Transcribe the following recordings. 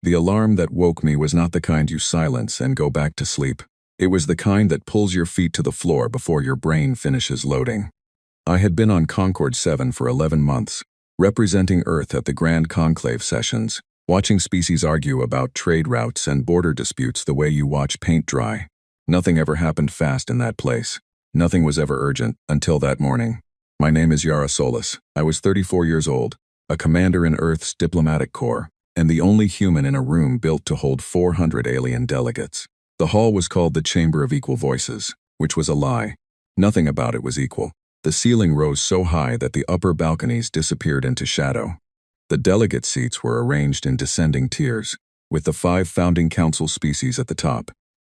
The alarm that woke me was not the kind you silence and go back to sleep. It was the kind that pulls your feet to the floor before your brain finishes loading. I had been on Concord 7 for 11 months, representing Earth at the Grand Conclave sessions, watching species argue about trade routes and border disputes the way you watch paint dry. Nothing ever happened fast in that place. Nothing was ever urgent until that morning. My name is Yara Solis. I was 34 years old, a commander in Earth's diplomatic corps, and the only human in a room built to hold 400 alien delegates. The hall was called the Chamber of Equal Voices, which was a lie. Nothing about it was equal. The ceiling rose so high that the upper balconies disappeared into shadow. The delegate seats were arranged in descending tiers, with the 5 founding council species at the top,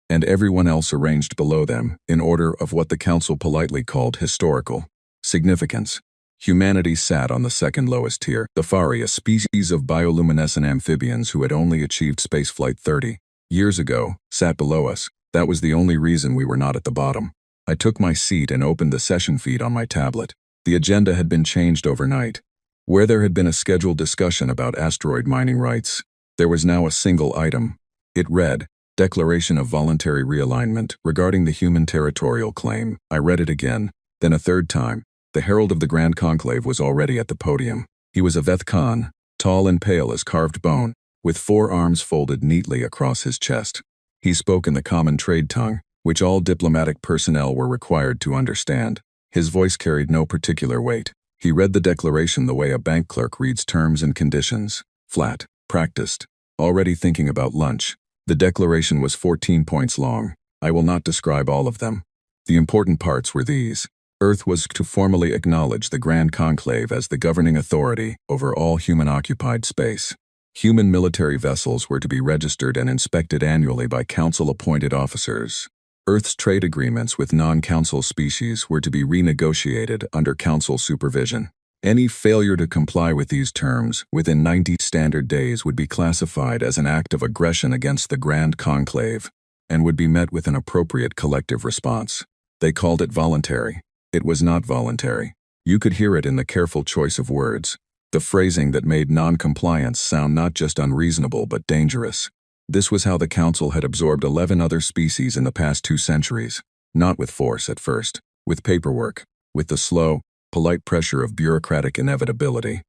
and everyone else arranged below them in order of what the council politely called historical significance. Humanity sat on the second lowest tier. The Fari, a species of bioluminescent amphibians who had only achieved spaceflight 30 years ago, sat below us. That was the only reason we were not at the bottom. I took my seat and opened the session feed on my tablet. The agenda had been changed overnight. Where there had been a scheduled discussion about asteroid mining rights, there was now a single item. It read, Declaration of Voluntary Realignment regarding the Human Territorial Claim. I read it again, then a third time. The herald of the Grand Conclave was already at the podium. He was a Veth Khan, tall and pale as carved bone, with 4 arms folded neatly across his chest. He spoke in the common trade tongue, which all diplomatic personnel were required to understand. His voice carried no particular weight. He read the declaration the way a bank clerk reads terms and conditions. Flat, practiced, already thinking about lunch. The declaration was 14 points long. I will not describe all of them. The important parts were these. Earth was to formally acknowledge the Grand Conclave as the governing authority over all human-occupied space. Human military vessels were to be registered and inspected annually by council-appointed officers. Earth's trade agreements with non-council species were to be renegotiated under council supervision. Any failure to comply with these terms within 90 standard days would be classified as an act of aggression against the Grand Conclave and would be met with an appropriate collective response. They called it voluntary. It was not voluntary. You could hear it in the careful choice of words, the phrasing that made non-compliance sound not just unreasonable but dangerous. This was how the council had absorbed 11 other species in the past 2 centuries, not with force at first, with paperwork, with the slow, polite pressure of bureaucratic inevitability.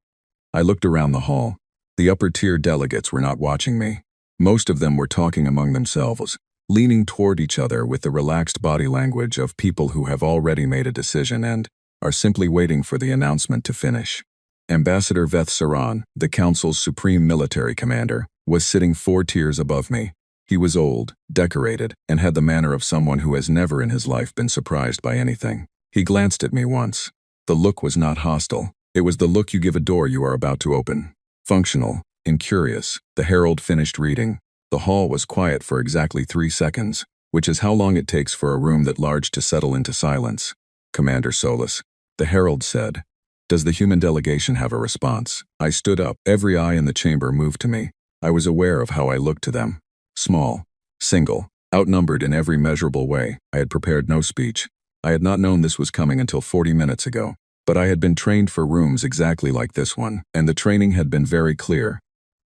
I looked around the hall. The upper-tier delegates were not watching me. Most of them were talking among themselves, leaning toward each other with the relaxed body language of people who have already made a decision and are simply waiting for the announcement to finish. Ambassador Veth Saran, the council's supreme military commander, was sitting 4 tiers above me. He was old, decorated, and had the manner of someone who has never in his life been surprised by anything. He glanced at me once. The look was not hostile. It was the look you give a door you are about to open. Functional, incurious, the herald finished reading. The hall was quiet for exactly 3 seconds, which is how long it takes for a room that large to settle into silence. Commander Solis, the herald said, Does the human delegation have a response? I stood up. Every eye in the chamber moved to me. I was aware of how I looked to them. Small, single, outnumbered in every measurable way. I had prepared no speech. I had not known this was coming until 40 minutes ago. But I had been trained for rooms exactly like this one, and the training had been very clear.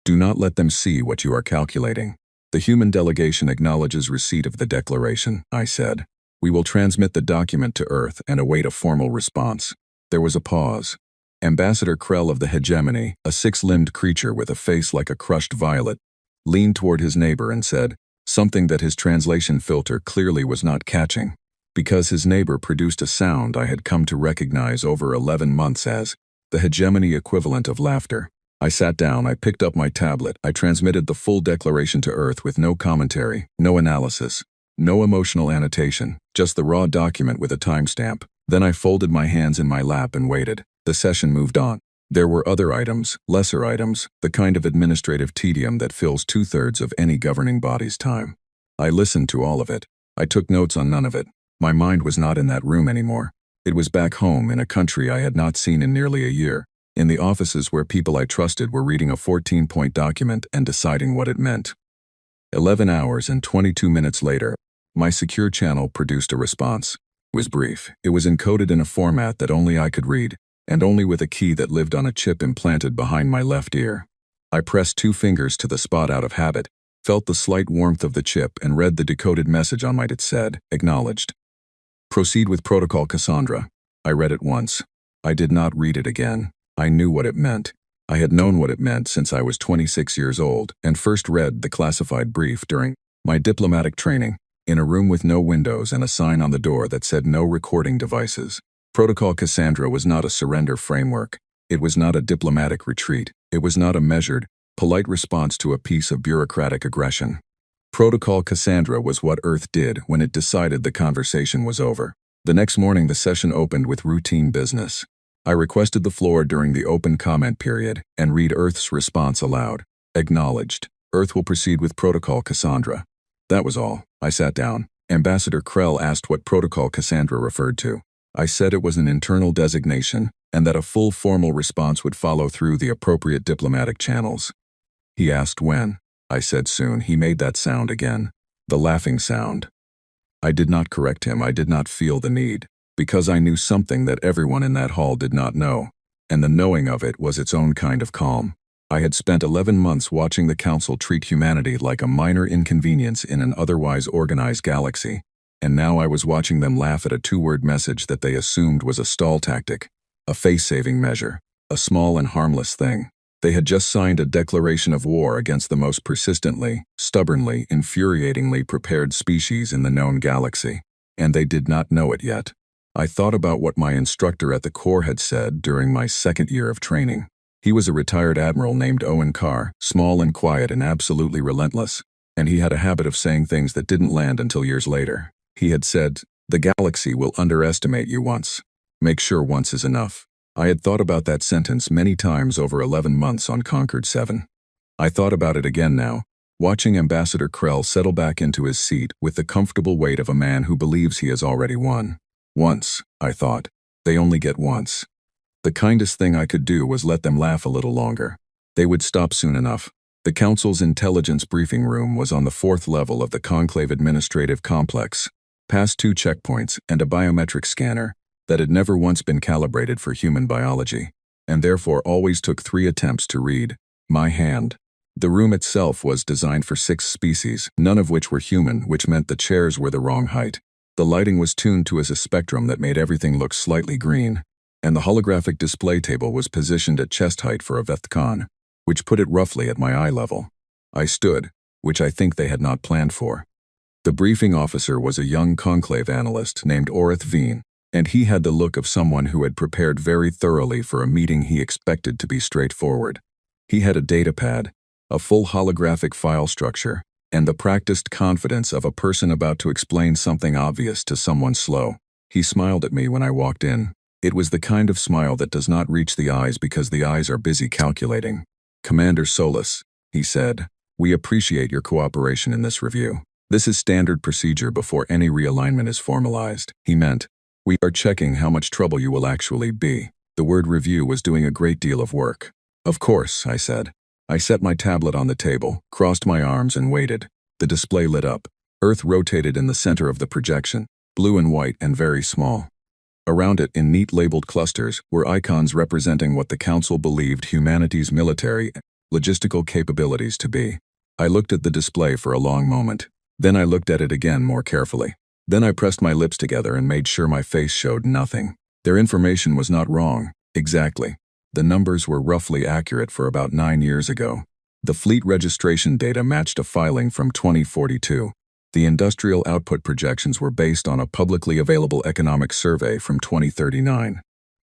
Do not let them see what you are calculating. The human delegation acknowledges receipt of the declaration, I said. We will transmit the document to Earth and await a formal response. There was a pause. Ambassador Krell of the Hegemony, a 6-limbed creature with a face like a crushed violet, leaned toward his neighbor and said, something that his translation filter clearly was not catching, because his neighbor produced a sound I had come to recognize over 11 months as the hegemony equivalent of laughter. I sat down, I picked up my tablet, I transmitted the full declaration to Earth with no commentary, no analysis, no emotional annotation, just the raw document with a timestamp. Then I folded my hands in my lap and waited. The session moved on. There were other items, lesser items, the kind of administrative tedium that fills 2/3 of any governing body's time. I listened to all of it. I took notes on none of it. My mind was not in that room anymore. It was back home in a country I had not seen in nearly a year, in the offices where people I trusted were reading a 14-point document and deciding what it meant. 11 hours and 22 minutes later, my secure channel produced a response. It was brief. It was encoded in a format that only I could read, and only with a key that lived on a chip implanted behind my left ear. I pressed 2 fingers to the spot out of habit, felt the slight warmth of the chip, and read the decoded message on it. It said, "Acknowledged. Proceed with protocol, Cassandra." I read it once. I did not read it again. I knew what it meant. I had known what it meant since I was 26 years old and first read the classified brief during my diplomatic training, in a room with no windows and a sign on the door that said no recording devices. Protocol Cassandra was not a surrender framework. It was not a diplomatic retreat. It was not a measured, polite response to a piece of bureaucratic aggression. Protocol Cassandra was what Earth did when it decided the conversation was over. The next morning the session opened with routine business. I requested the floor during the open comment period and read Earth's response aloud. Acknowledged. Earth will proceed with Protocol Cassandra. That was all. I sat down. Ambassador Krell asked what Protocol Cassandra referred to. I said it was an internal designation and that a full formal response would follow through the appropriate diplomatic channels. He asked when. I said soon. He made that sound again. The laughing sound. I did not correct him. I did not feel the need, because I knew something that everyone in that hall did not know, and the knowing of it was its own kind of calm. I had spent 11 months watching the Council treat humanity like a minor inconvenience in an otherwise organized galaxy, and now I was watching them laugh at a 2-word message that they assumed was a stall tactic, a face-saving measure, a small and harmless thing. They had just signed a declaration of war against the most persistently, stubbornly, infuriatingly prepared species in the known galaxy, and they did not know it yet. I thought about what my instructor at the Corps had said during my 2nd year of training. He was a retired admiral named Owen Carr, small and quiet and absolutely relentless, and he had a habit of saying things that didn't land until years later. He had said, "The galaxy will underestimate you once. Make sure once is enough." I had thought about that sentence many times over 11 months on Concord 7. I thought about it again now, watching Ambassador Krell settle back into his seat with the comfortable weight of a man who believes he has already won. Once, I thought. They only get once. The kindest thing I could do was let them laugh a little longer. They would stop soon enough. The Council's intelligence briefing room was on the 4th level of the Conclave Administrative Complex, past 2 checkpoints and a biometric scanner that had never once been calibrated for human biology, and therefore always took 3 attempts to read my hand. The room itself was designed for 6 species, none of which were human, which meant the chairs were the wrong height. The lighting was tuned to as a spectrum that made everything look slightly green, and the holographic display table was positioned at chest height for a Vethcon, which put it roughly at my eye level. I stood, which I think they had not planned for. The briefing officer was a young conclave analyst named Orith Veen, and he had the look of someone who had prepared very thoroughly for a meeting he expected to be straightforward. He had a datapad, a full holographic file structure, and the practiced confidence of a person about to explain something obvious to someone slow. He smiled at me when I walked in. It was the kind of smile that does not reach the eyes because the eyes are busy calculating. "Commander Solis," he said, "we appreciate your cooperation in this review. This is standard procedure before any realignment is formalized." He meant, "We are checking how much trouble you will actually be." The word review was doing a great deal of work. "Of course," I said. I set my tablet on the table, crossed my arms and waited. The display lit up. Earth rotated in the center of the projection, blue and white and very small. Around it, in neat labeled clusters, were icons representing what the Council believed humanity's military and logistical capabilities to be. I looked at the display for a long moment. Then I looked at it again more carefully. Then I pressed my lips together and made sure my face showed nothing. Their information was not wrong, exactly. The numbers were roughly accurate for about 9 years ago. The fleet registration data matched a filing from 2042. The industrial output projections were based on a publicly available economic survey from 2039.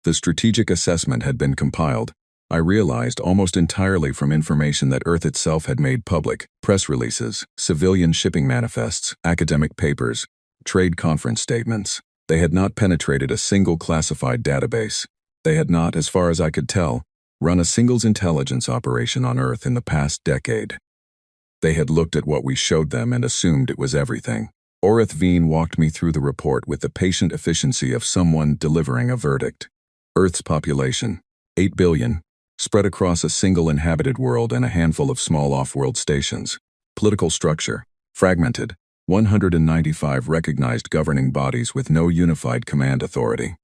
The strategic assessment had been compiled, I realized, almost entirely from information that Earth itself had made public: press releases, civilian shipping manifests, academic papers, trade conference statements. They had not penetrated a single classified database. They had not, as far as I could tell, run a single intelligence operation on Earth in the past decade. They had looked at what we showed them and assumed it was everything. Orith Veen walked me through the report with the patient efficiency of someone delivering a verdict. Earth's population, 8 billion, spread across a single inhabited world and a handful of small off-world stations. Political structure, fragmented. 195 recognized governing bodies with no unified command authority.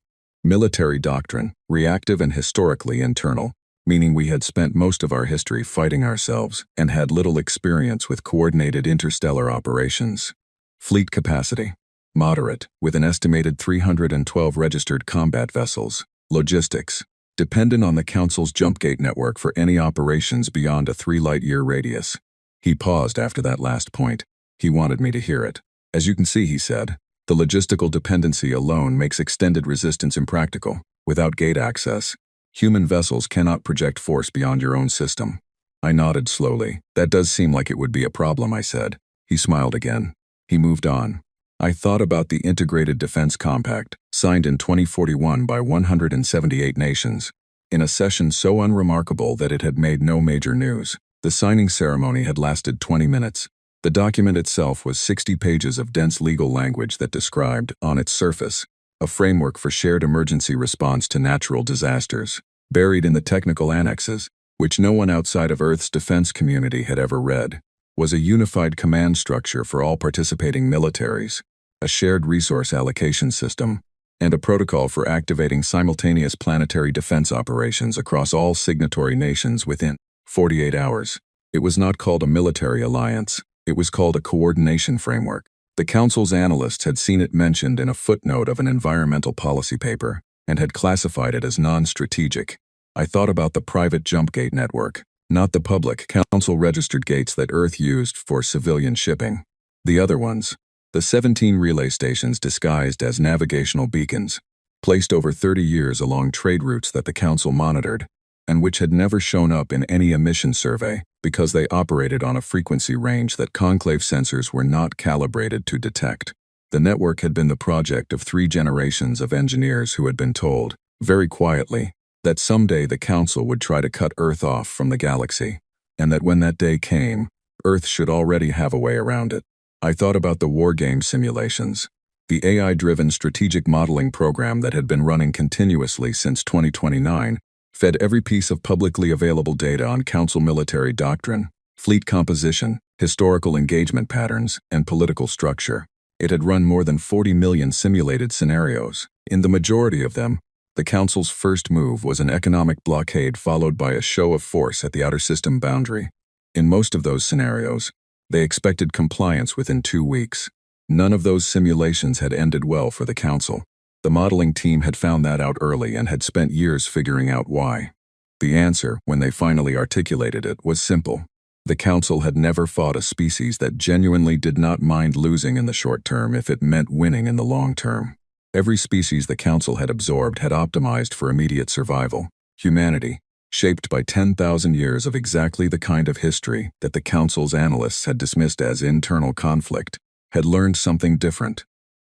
Military doctrine, reactive and historically internal. meaning we had spent most of our history fighting ourselves and had little experience with coordinated interstellar operations. Fleet capacity: moderate, with an estimated 312 registered combat vessels. Logistics: dependent on the Council's jumpgate network for any operations beyond a 3-light-year radius. He paused after that last point. He wanted me to hear it. As you can see, he said, the logistical dependency alone makes extended resistance impractical. Without gate access, human vessels cannot project force beyond your own system. I nodded slowly. That does seem like it would be a problem, I said. He smiled again. He moved on. I thought about the Integrated Defense Compact, signed in 2041 by 178 nations. In a session so unremarkable that it had made no major news, the signing ceremony had lasted 20 minutes. The document itself was 60 pages of dense legal language that described, on its surface, a framework for shared emergency response to natural disasters. Buried in the technical annexes, which no one outside of Earth's defense community had ever read, was a unified command structure for all participating militaries, a shared resource allocation system, and a protocol for activating simultaneous planetary defense operations across all signatory nations within 48 hours. It was not called a military alliance. It was called a coordination framework. The Council's analysts had seen it mentioned in a footnote of an environmental policy paper and had classified it as non-strategic. I thought about the private jumpgate network, not the public Council-registered gates that Earth used for civilian shipping. The other ones, the 17 relay stations disguised as navigational beacons, placed over 30 years along trade routes that the Council monitored, and which had never shown up in any emission survey because they operated on a frequency range that conclave sensors were not calibrated to detect. The network had been the project of 3 generations of engineers who had been told, very quietly, that someday the Council would try to cut Earth off from the galaxy, and that when that day came, Earth should already have a way around it. I thought about the war game simulations, the AI-driven strategic modeling program that had been running continuously since 2029, fed every piece of publicly available data on Council military doctrine, fleet composition, historical engagement patterns, and political structure. It had run more than 40 million simulated scenarios. In the majority of them, the Council's first move was an economic blockade followed by a show of force at the outer system boundary. In most of those scenarios, they expected compliance within 2 weeks. None of those simulations had ended well for the Council. The modeling team had found that out early and had spent years figuring out why. The answer, when they finally articulated it, was simple. The Council had never fought a species that genuinely did not mind losing in the short term if it meant winning in the long term. Every species the Council had absorbed had optimized for immediate survival. Humanity, shaped by 10,000 years of exactly the kind of history that the Council's analysts had dismissed as internal conflict, had learned something different.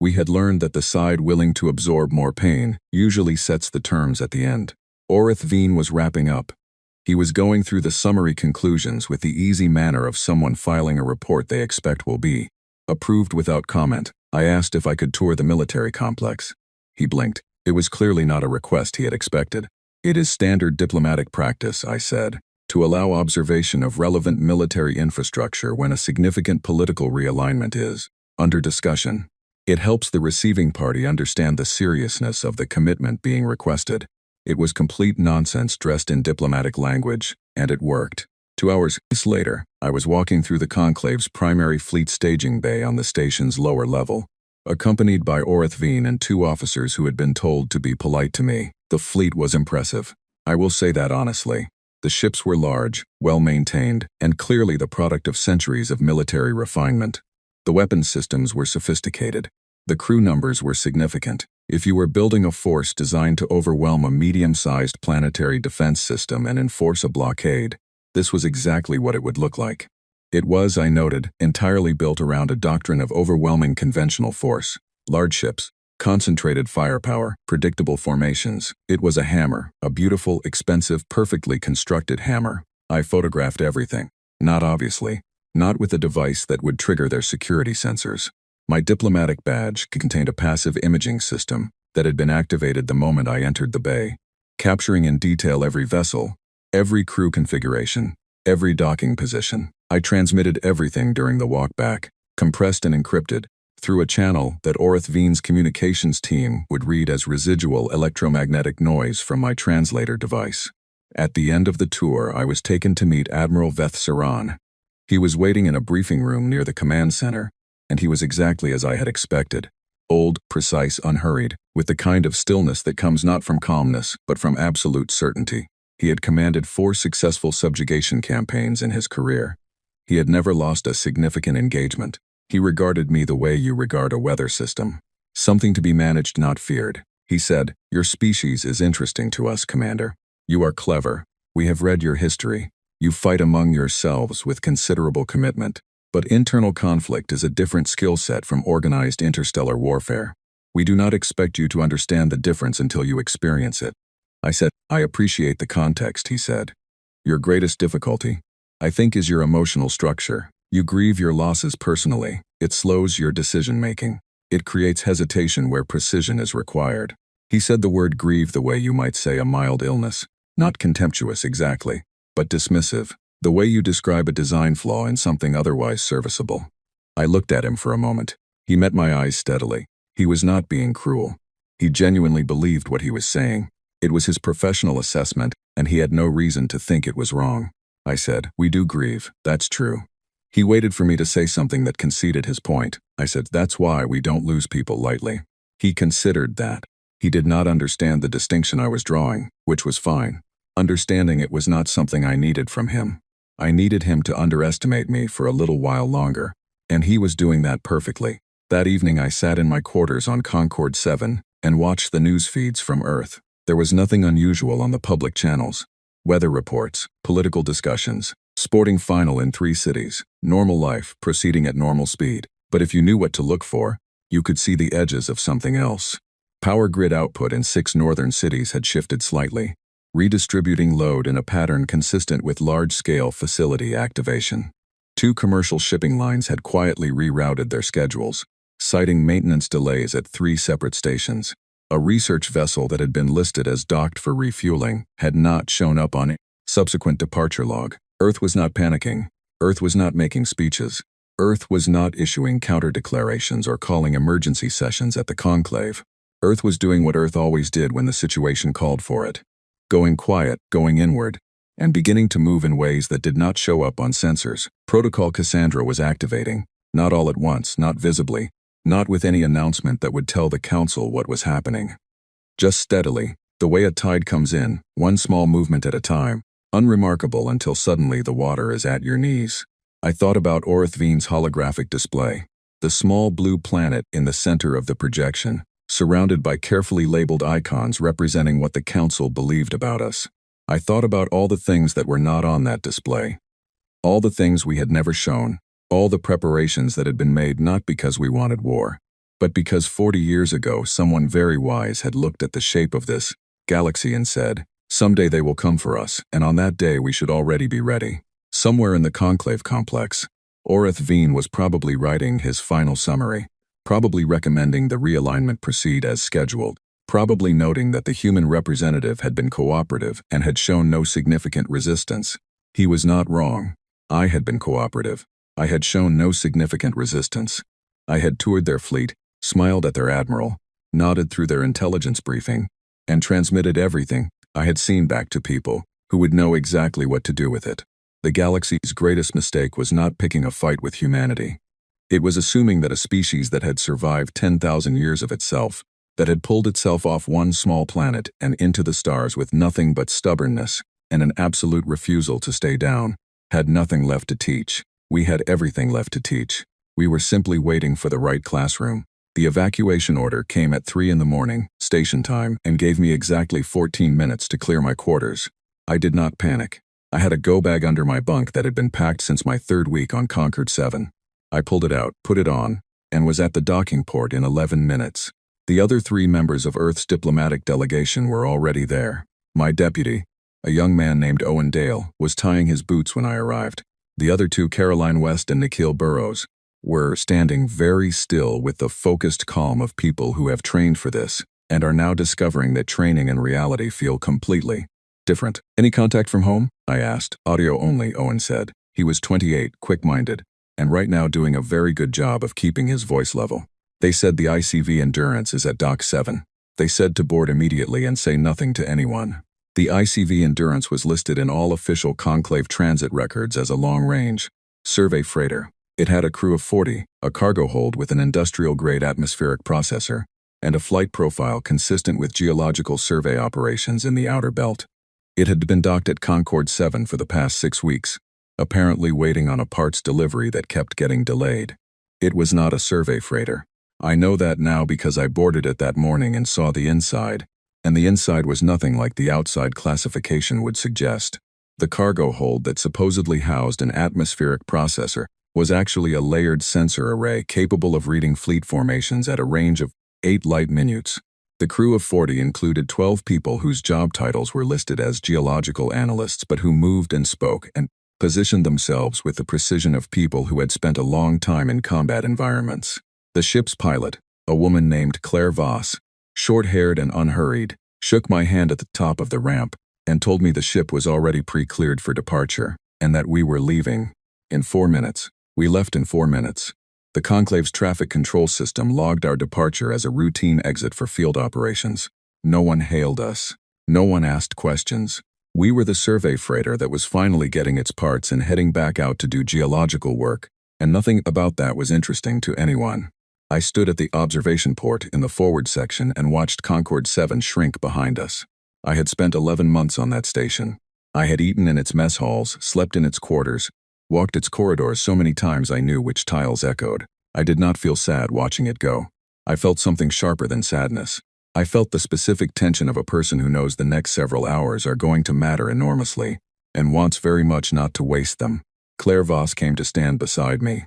We had learned that the side willing to absorb more pain usually sets the terms at the end. Orith Veen was wrapping up. He was going through the summary conclusions with the easy manner of someone filing a report they expect will be approved without comment. I asked if I could tour the military complex. He blinked. It was clearly not a request he had expected. It is standard diplomatic practice, I said, to allow observation of relevant military infrastructure when a significant political realignment is under discussion. It helps the receiving party understand the seriousness of the commitment being requested. It was complete nonsense dressed in diplomatic language, and it worked. 2 hours later, I was walking through the Conclave's primary fleet staging bay on the station's lower level, accompanied by Orith Veen and 2 officers who had been told to be polite to me. The fleet was impressive. I will say that honestly. The ships were large, well-maintained, and clearly the product of centuries of military refinement. The weapons systems were sophisticated. The crew numbers were significant. If you were building a force designed to overwhelm a medium-sized planetary defense system and enforce a blockade, this was exactly what it would look like. It was, I noted, entirely built around a doctrine of overwhelming conventional force. Large ships, concentrated firepower, predictable formations. It was a hammer, a beautiful, expensive, perfectly constructed hammer. I photographed everything. Not obviously. Not with a device that would trigger their security sensors. My diplomatic badge contained a passive imaging system that had been activated the moment I entered the bay, capturing in detail every vessel, every crew configuration, every docking position. I transmitted everything during the walk back, compressed and encrypted, through a channel that Orith Veen's communications team would read as residual electromagnetic noise from my translator device. At the end of the tour, I was taken to meet Admiral Veth Saran. He was waiting in a briefing room near the command center, and he was exactly as I had expected. Old, precise, unhurried, with the kind of stillness that comes not from calmness, but from absolute certainty. He had commanded 4 successful subjugation campaigns in his career. He had never lost a significant engagement. He regarded me the way you regard a weather system. Something to be managed, not feared. He said, "Your species is interesting to us, Commander. You are clever. We have read your history. You fight among yourselves with considerable commitment. But internal conflict is a different skill set from organized interstellar warfare. We do not expect you to understand the difference until you experience it." I said, "I appreciate the context," he said. "Your greatest difficulty, I think, is your emotional structure. You grieve your losses personally. It slows your decision-making. It creates hesitation where precision is required." He said the word grieve the way you might say a mild illness. Not contemptuous exactly, but dismissive. The way you describe a design flaw in something otherwise serviceable. I looked at him for a moment. He met my eyes steadily. He was not being cruel. He genuinely believed what he was saying. It was his professional assessment, and he had no reason to think it was wrong. I said, "We do grieve, that's true." He waited for me to say something that conceded his point. I said, "That's why we don't lose people lightly." He considered that. He did not understand the distinction I was drawing, which was fine. Understanding it was not something I needed from him. I needed him to underestimate me for a little while longer, and he was doing that perfectly. That evening I sat in my quarters on Concorde 7 and watched the news feeds from Earth. There was nothing unusual on the public channels. Weather reports, political discussions, sporting final in 3 cities, normal life proceeding at normal speed. But if you knew what to look for, you could see the edges of something else. Power grid output in 6 northern cities had shifted slightly, redistributing load in a pattern consistent with large-scale facility activation. 2 commercial shipping lines had quietly rerouted their schedules, citing maintenance delays at 3 separate stations. A research vessel that had been listed as docked for refueling had not shown up on a subsequent departure log. Earth was not panicking. Earth was not making speeches. Earth was not issuing counter-declarations or calling emergency sessions at the conclave. Earth was doing what Earth always did when the situation called for it. Going quiet, going inward, and beginning to move in ways that did not show up on sensors. Protocol Cassandra was activating, not all at once, not visibly, not with any announcement that would tell the Council what was happening. Just steadily, the way a tide comes in, one small movement at a time, unremarkable until suddenly the water is at your knees. I thought about Orithvine's holographic display, the small blue planet in the center of the projection, surrounded by carefully labeled icons representing what the Council believed about us. I thought about all the things that were not on that display. All the things we had never shown. All the preparations that had been made not because we wanted war, but because 40 years ago someone very wise had looked at the shape of this galaxy and said, "Someday they will come for us, and on that day we should already be ready." Somewhere in the conclave complex, Orithvine was probably writing his final summary, probably recommending the realignment proceed as scheduled, probably noting that the human representative had been cooperative and had shown no significant resistance. He was not wrong. I had been cooperative. I had shown no significant resistance. I had toured their fleet, smiled at their admiral, nodded through their intelligence briefing, and transmitted everything I had seen back to people who would know exactly what to do with it. The galaxy's greatest mistake was not picking a fight with humanity. It was assuming that a species that had survived 10,000 years of itself, that had pulled itself off one small planet and into the stars with nothing but stubbornness and an absolute refusal to stay down, had nothing left to teach. We had everything left to teach. We were simply waiting for the right classroom. The evacuation order came at 3 in the morning, station time, and gave me exactly 14 minutes to clear my quarters. I did not panic. I had a go bag under my bunk that had been packed since my 3rd week on Concorde 7. I pulled it out, put it on, and was at the docking port in 11 minutes. The other 3 members of Earth's diplomatic delegation were already there. My deputy, a young man named Owen Dale, was tying his boots when I arrived. The other 2, Caroline West and Nikhil Burrows, were standing very still with the focused calm of people who have trained for this and are now discovering that training and reality feel completely different. "Any contact from home?" I asked. "Audio only," Owen said. He was 28, quick-minded, and right now doing a very good job of keeping his voice level. "They said the ICV Endurance is at Dock 7. They said to board immediately and say nothing to anyone." The ICV Endurance was listed in all official Conclave transit records as a long-range survey freighter. It had a crew of 40, a cargo hold with an industrial-grade atmospheric processor, and a flight profile consistent with geological survey operations in the outer belt. It had been docked at Concorde 7 for the past 6 weeks, apparently waiting on a parts delivery that kept getting delayed. It was not a survey freighter. I know that now because I boarded it that morning and saw the inside, and the inside was nothing like the outside classification would suggest. The cargo hold that supposedly housed an atmospheric processor was actually a layered sensor array capable of reading fleet formations at a range of 8 light minutes. The crew of 40 included 12 people whose job titles were listed as geological analysts but who moved and spoke and positioned themselves with the precision of people who had spent a long time in combat environments. The ship's pilot, a woman named Claire Voss, short-haired and unhurried, shook my hand at the top of the ramp and told me the ship was already pre-cleared for departure and that we were leaving in 4 minutes. We left in 4 minutes. The Conclave's traffic control system logged our departure as a routine exit for field operations. No one hailed us. No one asked questions. We were the survey freighter that was finally getting its parts and heading back out to do geological work, and nothing about that was interesting to anyone. I stood at the observation port in the forward section and watched Concorde 7 shrink behind us. I had spent 11 months on that station. I had eaten in its mess halls, slept in its quarters, walked its corridors so many times I knew which tiles echoed. I did not feel sad watching it go. I felt something sharper than sadness. I felt the specific tension of a person who knows the next several hours are going to matter enormously, and wants very much not to waste them. Claire Voss came to stand beside me.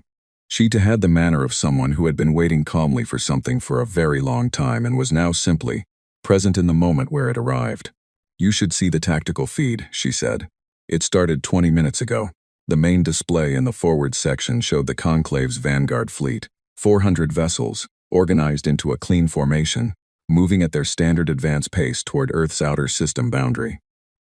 She too had the manner of someone who had been waiting calmly for something for a very long time and was now simply present in the moment where it arrived. "You should see the tactical feed," she said. "It started 20 minutes ago." The main display in the forward section showed the Conclave's vanguard fleet, 400 vessels, organized into a clean formation, moving at their standard advance pace toward Earth's outer system boundary.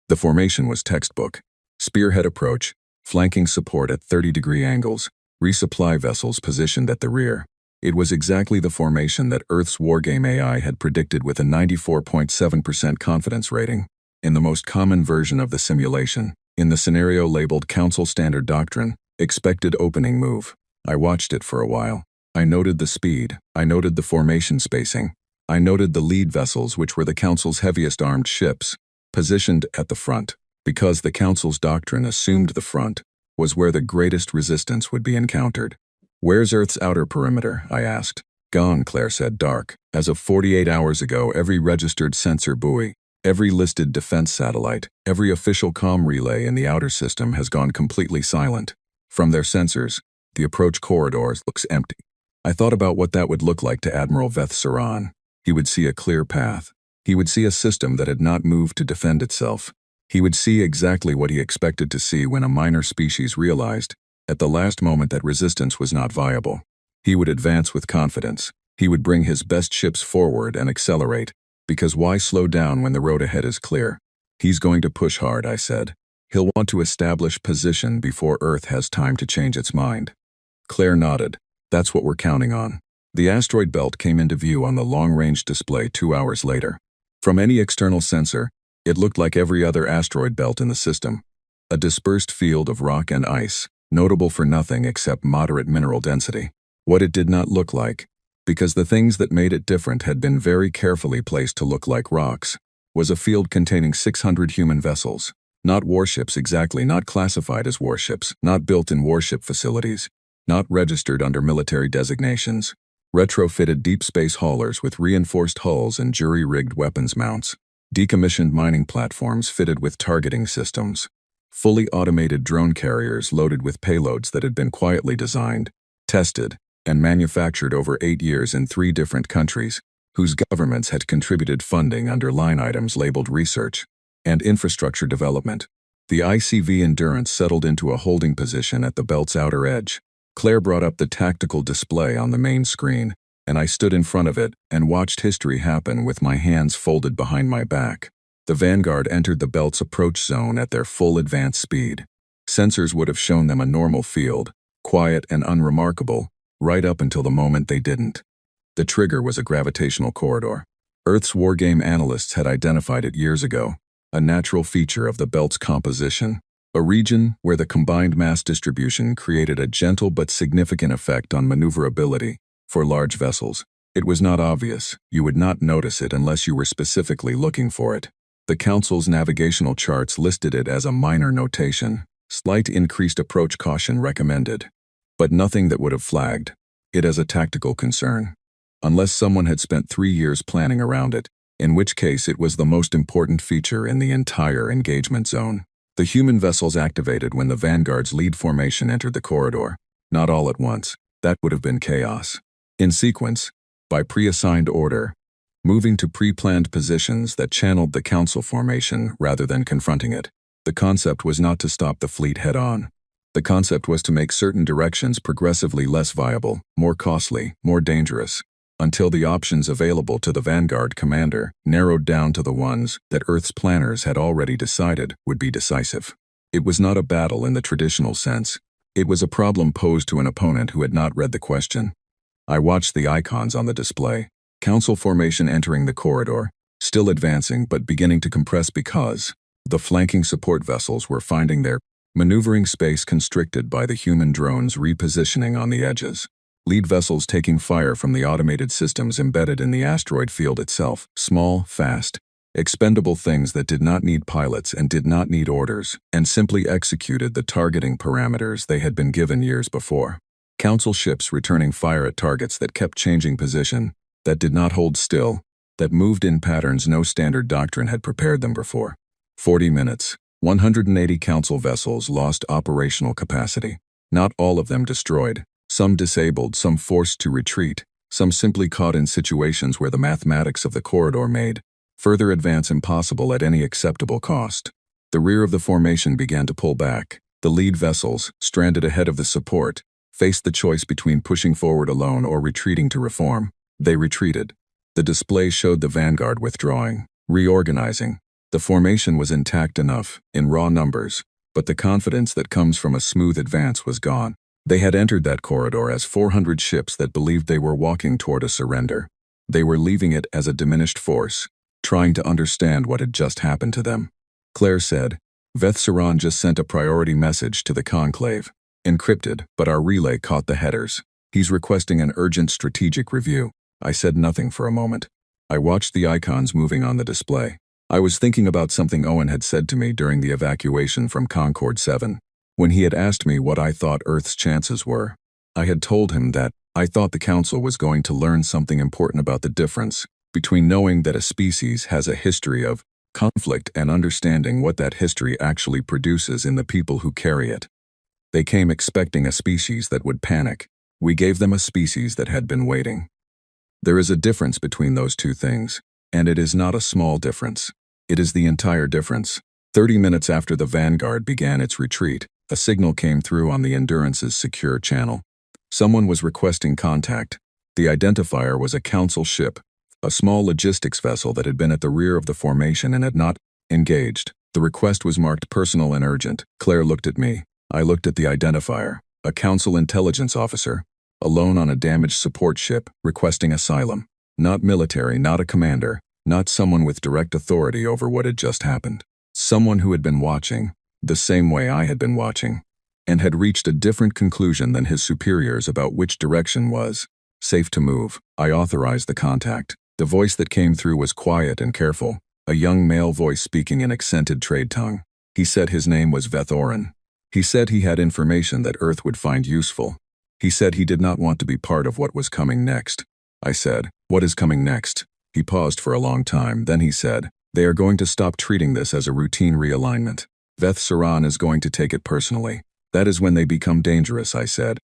The formation was textbook. Spearhead approach, flanking support at 30-degree angles, resupply vessels positioned at the rear. It was exactly the formation that Earth's wargame AI had predicted with a 94.7% confidence rating. In the most common version of the simulation, in the scenario labeled Council Standard Doctrine, expected opening move, I watched it for a while. I noted the speed, I noted the formation spacing, I noted the lead vessels, which were the Council's heaviest armed ships, positioned at the front, because the Council's doctrine assumed the front was where the greatest resistance would be encountered. "Where's Earth's outer perimeter?" I asked. "Gone," Claire said, dark. "As of 48 hours ago, every registered sensor buoy, every listed defense satellite, every official comm relay in the outer system has gone completely silent. From their sensors, the approach corridors looks empty." I thought about what that would look like to Admiral Veth Saran. He would see a clear path. He would see a system that had not moved to defend itself. He would see exactly what he expected to see when a minor species realized, at the last moment, that resistance was not viable. He would advance with confidence. He would bring his best ships forward and accelerate, because why slow down when the road ahead is clear? "He's going to push hard," I said. "He'll want to establish position before Earth has time to change its mind." Claire nodded. "That's what we're counting on." The asteroid belt came into view on the long-range display 2 hours later. From any external sensor, it looked like every other asteroid belt in the system. A dispersed field of rock and ice, notable for nothing except moderate mineral density. What it did not look like, because the things that made it different had been very carefully placed to look like rocks, was a field containing 600 human vessels. Not warships exactly, not classified as warships, not built in warship facilities, not registered under military designations. Retrofitted deep space haulers with reinforced hulls and jury-rigged weapons mounts. Decommissioned mining platforms fitted with targeting systems. Fully automated drone carriers loaded with payloads that had been quietly designed, tested, and manufactured over 8 years in 3 different countries, whose governments had contributed funding under line items labeled research and infrastructure development. The ICV Endurance settled into a holding position at the belt's outer edge. Claire brought up the tactical display on the main screen, and I stood in front of it and watched history happen with my hands folded behind my back. The Vanguard entered the belt's approach zone at their full advance speed. Sensors would have shown them a normal field, quiet and unremarkable, right up until the moment they didn't. The trigger was a gravitational corridor. Earth's wargame analysts had identified it years ago. a natural feature of the belt's composition, a region where the combined mass distribution created a gentle but significant effect on maneuverability for large vessels. It was not obvious. You would not notice it unless you were specifically looking for it. The Council's navigational charts listed it as a minor notation, slight increased approach caution recommended, but nothing that would have flagged it as a tactical concern, unless someone had spent 3 years planning around it, in which case it was the most important feature in the entire engagement zone. The human vessels activated when the Vanguard's lead formation entered the corridor, not all at once. That would have been chaos. In sequence, by pre-assigned order, moving to pre-planned positions that channeled the Council formation rather than confronting it. The concept was not to stop the fleet head-on. The concept was to make certain directions progressively less viable, more costly, more dangerous, until the options available to the Vanguard commander narrowed down to the ones that Earth's planners had already decided would be decisive. It was not a battle in the traditional sense. It was a problem posed to an opponent who had not read the question. I watched the icons on the display. Council formation entering the corridor, still advancing but beginning to compress because the flanking support vessels were finding their maneuvering space constricted by the human drones repositioning on the edges. Lead vessels taking fire from the automated systems embedded in the asteroid field itself, small, fast, expendable things that did not need pilots and did not need orders, and simply executed the targeting parameters they had been given years before. Council ships returning fire at targets that kept changing position, that did not hold still, that moved in patterns no standard doctrine had prepared them before. 40 minutes. 180 Council vessels lost operational capacity. Not all of them destroyed. Some disabled, some forced to retreat, some simply caught in situations where the mathematics of the corridor made further advance impossible at any acceptable cost. The rear of the formation began to pull back. The lead vessels, stranded ahead of the support, faced the choice between pushing forward alone or retreating to reform. They retreated. The display showed the Vanguard withdrawing, reorganizing. The formation was intact enough, in raw numbers, but the confidence that comes from a smooth advance was gone. They had entered that corridor as 400 ships that believed they were walking toward a surrender. They were leaving it as a diminished force, trying to understand what had just happened to them. Claire said, Veth Saran just sent a priority message to the conclave. Encrypted, but our relay caught the headers. He's requesting an urgent strategic review. I said nothing for a moment. I watched the icons moving on the display. I was thinking about something Owen had said to me during the evacuation from Concorde 7. When he had asked me what I thought Earth's chances were, I had told him that I thought the Council was going to learn something important about the difference between knowing that a species has a history of conflict and understanding what that history actually produces in the people who carry it. They came expecting a species that would panic. We gave them a species that had been waiting. There is a difference between those two things, and it is not a small difference. It is the entire difference. 30 minutes after the Vanguard began its retreat, a signal came through on the Endurance's secure channel. Someone was requesting contact. The identifier was a Council ship, a small logistics vessel that had been at the rear of the formation and had not engaged. The request was marked personal and urgent. Claire looked at me. I looked at the identifier, a Council intelligence officer, alone on a damaged support ship, requesting asylum. Not military, not a commander, not someone with direct authority over what had just happened. Someone who had been watching, the same way I had been watching, and had reached a different conclusion than his superiors about which direction was safe to move. I authorized the contact. The voice that came through was quiet and careful, a young male voice speaking in accented trade tongue. He said his name was Veth Oren. He said he had information that Earth would find useful. He said he did not want to be part of what was coming next. I said, "What is coming next?" He paused for a long time, then he said, "They are going to stop treating this as a routine realignment. Veth Saran is going to take it personally. That is when they become dangerous," I said.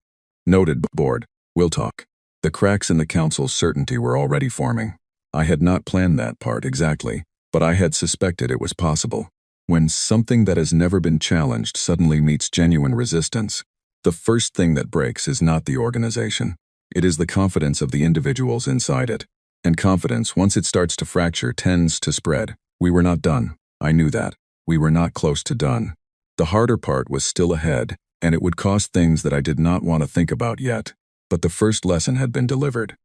Noted, board. We'll talk. The cracks in the Council's certainty were already forming. I had not planned that part exactly, but I had suspected it was possible. When something that has never been challenged suddenly meets genuine resistance, the first thing that breaks is not the organization. It is the confidence of the individuals inside it. And confidence, once it starts to fracture, tends to spread. We were not done. I knew that. We were not close to done. The harder part was still ahead, and it would cost things that I did not want to think about yet. But the first lesson had been delivered.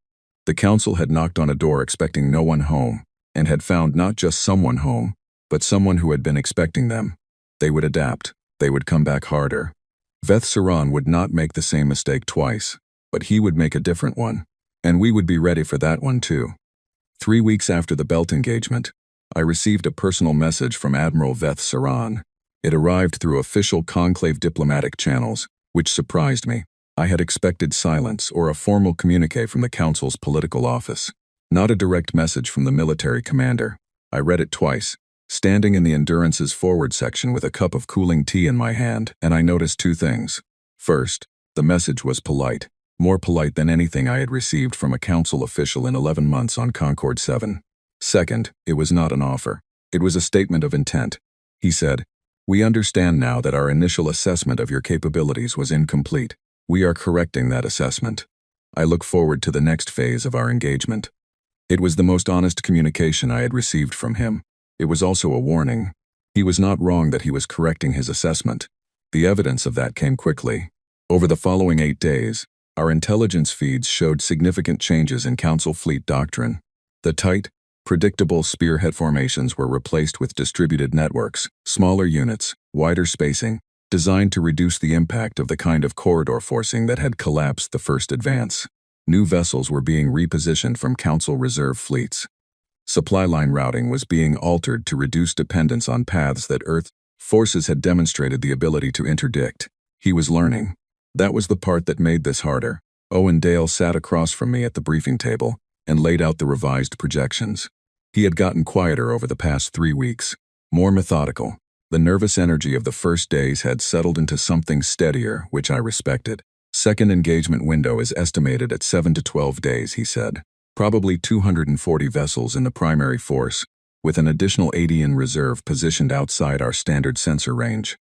The Council had knocked on a door expecting no one home, and had found not just someone home, but someone who had been expecting them. They would adapt. They would come back harder. Veth Saran would not make the same mistake twice, but he would make a different one. And we would be ready for that one too. 3 weeks after the belt engagement, I received a personal message from Admiral Veth Saran. It arrived through official conclave diplomatic channels, which surprised me. I had expected silence or a formal communique from the Council's political office, not a direct message from the military commander. I read it twice, standing in the Endurance's forward section with a cup of cooling tea in my hand, and I noticed two things. First, the message was polite, more polite than anything I had received from a Council official in 11 months on Concord 7. Second, it was not an offer. It was a statement of intent. He said, "We understand now that our initial assessment of your capabilities was incomplete. We are correcting that assessment. I look forward to the next phase of our engagement." It was the most honest communication I had received from him. It was also a warning. He was not wrong that he was correcting his assessment. The evidence of that came quickly. Over the following 8 days, our intelligence feeds showed significant changes in Council fleet doctrine. The tight, predictable spearhead formations were replaced with distributed networks, smaller units, wider spacing, designed to reduce the impact of the kind of corridor forcing that had collapsed the first advance. New vessels were being repositioned from Council reserve fleets. Supply line routing was being altered to reduce dependence on paths that Earth forces had demonstrated the ability to interdict. He was learning. That was the part that made this harder. Owen Dale sat across from me at the briefing table and laid out the revised projections. He had gotten quieter over the past 3 weeks, more methodical. The nervous energy of the first days had settled into something steadier, which I respected. Second engagement window is estimated at 7 to 12 days, he said. Probably 240 vessels in the primary force, with an additional 80 in reserve positioned outside our standard sensor range.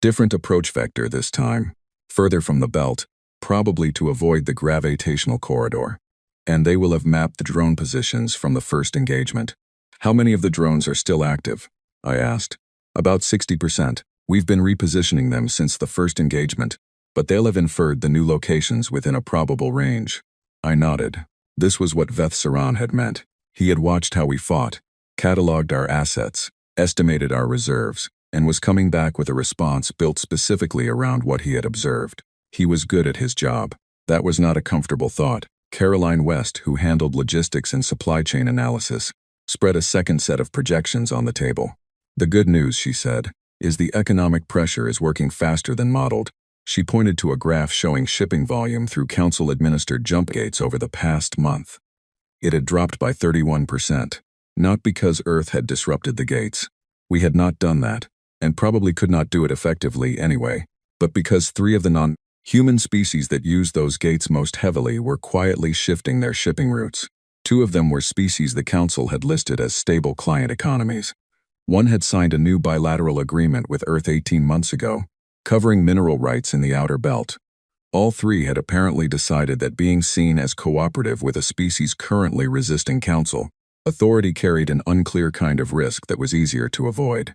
Different approach vector this time, further from the belt, probably to avoid the gravitational corridor. And they will have mapped the drone positions from the first engagement. How many of the drones are still active? I asked. About 60%. We've been repositioning them since the first engagement, but they'll have inferred the new locations within a probable range. I nodded. This was what Veth Saran had meant. He had watched how we fought, cataloged our assets, estimated our reserves, and was coming back with a response built specifically around what he had observed. He was good at his job. That was not a comfortable thought. Caroline West, who handled logistics and supply chain analysis, spread a second set of projections on the table. The good news, she said, is the economic pressure is working faster than modeled. She pointed to a graph showing shipping volume through Council-administered jump gates over the past month. It had dropped by 31%, not because Earth had disrupted the gates. We had not done that, and probably could not do it effectively anyway, but because 3 of the non-human species that used those gates most heavily were quietly shifting their shipping routes. 2 of them were species the Council had listed as stable client economies. One had signed a new bilateral agreement with Earth 18 months ago, covering mineral rights in the outer belt. All 3 had apparently decided that being seen as cooperative with a species currently resisting Council authority carried an unclear kind of risk that was easier to avoid.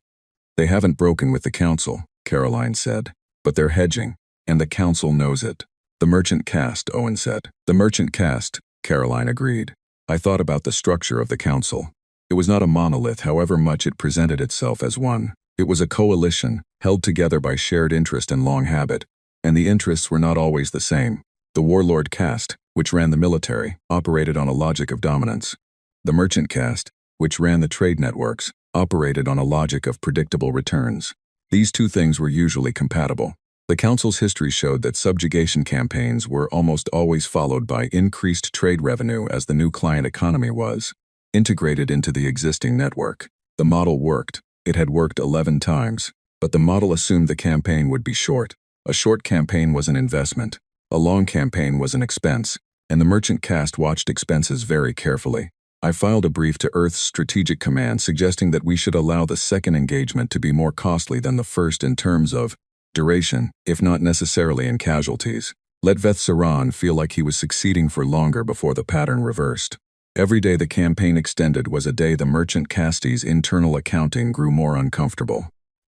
They haven't broken with the Council, Caroline said, but they're hedging, and the Council knows it. The merchant caste, Owen said. The merchant caste, Caroline agreed. I thought about the structure of the Council. It was not a monolith, however much it presented itself as one. It was a coalition, held together by shared interest and long habit, and the interests were not always the same. The warlord caste, which ran the military, operated on a logic of dominance. The merchant caste, which ran the trade networks, operated on a logic of predictable returns. These 2 things were usually compatible. The Council's history showed that subjugation campaigns were almost always followed by increased trade revenue as the new client economy was integrated into the existing network. The model worked. It had worked 11 times, but the model assumed the campaign would be short. A short campaign was an investment. A long campaign was an expense, and the merchant caste watched expenses very carefully. I filed a brief to Earth's Strategic Command suggesting that we should allow the second engagement to be more costly than the first in terms of duration, if not necessarily in casualties. Let Veth Saran feel like he was succeeding for longer before the pattern reversed. Every day the campaign extended was a day the merchant caste's internal accounting grew more uncomfortable.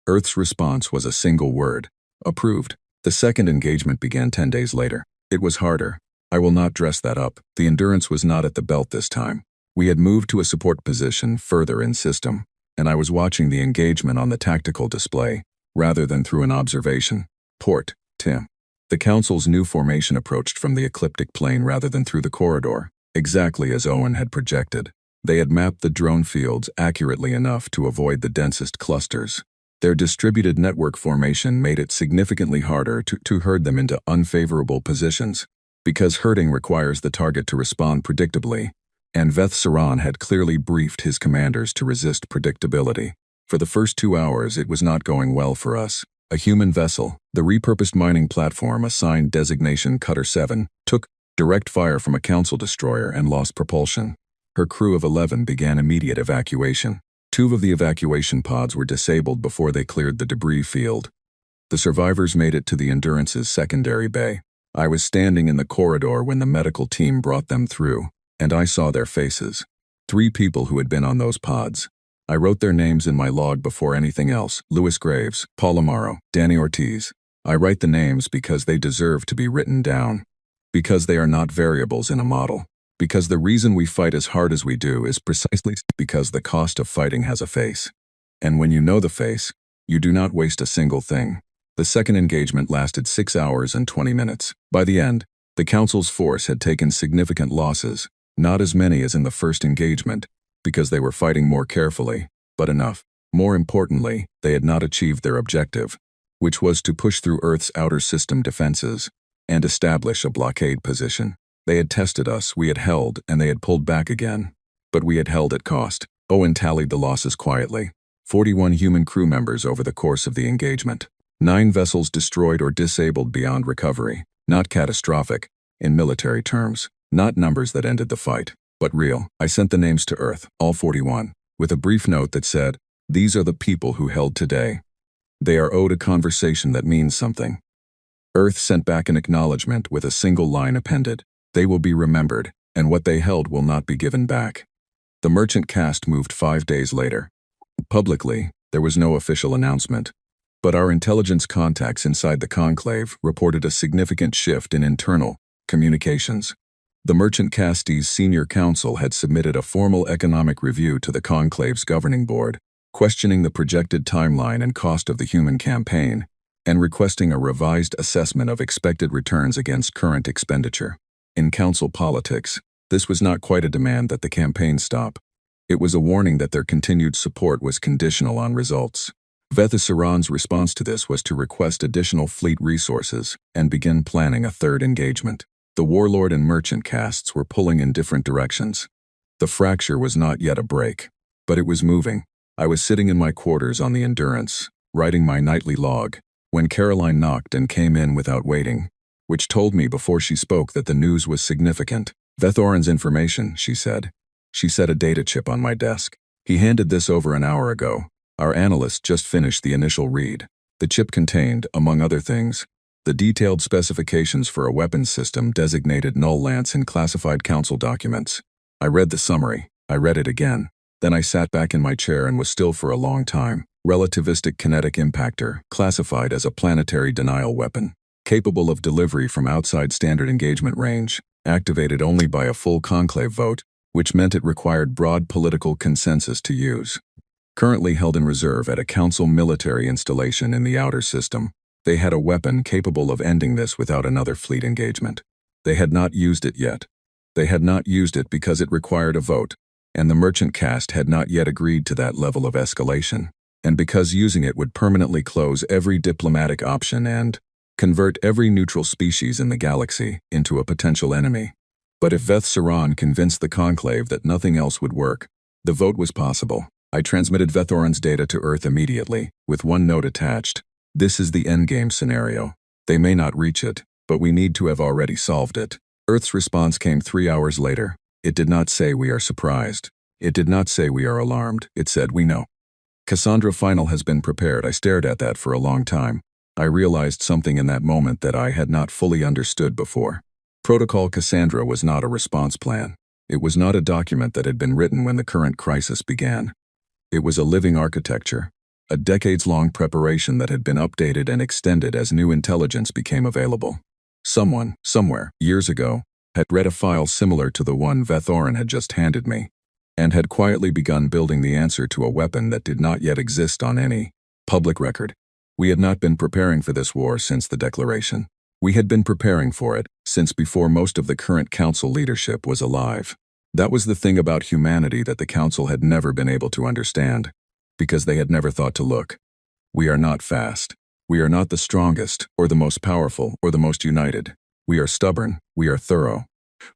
Earth's response was a single word: approved. The second engagement began 10 days later. It was harder. I will not dress that up. The Endurance was not at the belt this time. We had moved to a support position further in system, and I was watching the engagement on the tactical display, rather than through an observation. Port, Tim. The Council's new formation approached from the ecliptic plane rather than through the corridor, exactly as Owen had projected. They had mapped the drone fields accurately enough to avoid the densest clusters. Their distributed network formation made it significantly harder to herd them into unfavorable positions, because herding requires the target to respond predictably, and Veth Saran had clearly briefed his commanders to resist predictability. For the first 2 hours it was not going well for us. A human vessel, the repurposed mining platform assigned designation Cutter 7, took direct fire from a Council destroyer and lost propulsion. Her crew of 11 began immediate evacuation. 2 of the evacuation pods were disabled before they cleared the debris field. The survivors made it to the Endurance's secondary bay. I was standing in the corridor when the medical team brought them through, and I saw their faces. 3 people who had been on those pods. I wrote their names in my log before anything else: Louis Graves, Paul Amaro, Danny Ortiz. I write the names because they deserve to be written down. Because they are not variables in a model. Because the reason we fight as hard as we do is precisely because the cost of fighting has a face. And when you know the face, you do not waste a single thing. The second engagement lasted 6 hours and 20 minutes. By the end, the Council's force had taken significant losses, not as many as in the first engagement, because they were fighting more carefully, but enough. More importantly, they had not achieved their objective, which was to push through Earth's outer system defenses and establish a blockade position. They had tested us, we had held, and they had pulled back again. But we had held at cost. Owen tallied the losses quietly. 41 human crew members over the course of the engagement. 9 vessels destroyed or disabled beyond recovery. Not catastrophic, in military terms. Not numbers that ended the fight, but real. I sent the names to Earth, all 41, with a brief note that said, "These are the people who held today. They are owed a conversation that means something." Earth sent back an acknowledgement with a single line appended. "They will be remembered, and what they held will not be given back." The merchant cast moved 5 days later. Publicly, there was no official announcement, but our intelligence contacts inside the conclave reported a significant shift in internal communications. The merchant caste's senior council had submitted a formal economic review to the conclave's governing board, questioning the projected timeline and cost of the human campaign, and requesting a revised assessment of expected returns against current expenditure. In council politics, this was not quite a demand that the campaign stop. It was a warning that their continued support was conditional on results. Veth Saran's response to this was to request additional fleet resources and begin planning a third engagement. The warlord and merchant castes were pulling in different directions. The fracture was not yet a break, but it was moving. I was sitting in my quarters on the Endurance, writing my nightly log, when Caroline knocked and came in without waiting, which told me before she spoke that the news was significant. "Vethoran's information," she said. She set a data chip on my desk. "He handed this over an hour ago. Our analyst just finished the initial read." The chip contained, among other things, the detailed specifications for a weapons system designated Null Lance in classified council documents. I read the summary. I read it again. Then I sat back in my chair and was still for a long time. Relativistic kinetic impactor, classified as a planetary denial weapon, capable of delivery from outside standard engagement range, activated only by a full conclave vote, which meant it required broad political consensus to use. Currently held in reserve at a council military installation in the outer system, they had a weapon capable of ending this without another fleet engagement. They had not used it yet. They had not used it because it required a vote, and the merchant caste had not yet agreed to that level of escalation, and because using it would permanently close every diplomatic option and convert every neutral species in the galaxy into a potential enemy. But if Veth Saran convinced the conclave that nothing else would work, the vote was possible. I transmitted Vethoran's data to Earth immediately, with one note attached. "This is the Endgame scenario. They may not reach it, but we need to have already solved it." Earth's response came 3 hours later. It did not say we are surprised. It did not say we are alarmed. It said we know. Cassandra Final has been prepared. I stared at that for a long time. I realized something in that moment that I had not fully understood before. Protocol Cassandra was not a response plan. It was not a document that had been written when the current crisis began. It was a living architecture, a decades-long preparation that had been updated and extended as new intelligence became available. Someone, somewhere, years ago, had read a file similar to the one Vethoran had just handed me, and had quietly begun building the answer to a weapon that did not yet exist on any public record. We had not been preparing for this war since the Declaration. We had been preparing for it since before most of the current Council leadership was alive. That was the thing about humanity that the Council had never been able to understand, because they had never thought to look. We are not fast. We are not the strongest, or the most powerful, or the most united. We are stubborn. We are thorough.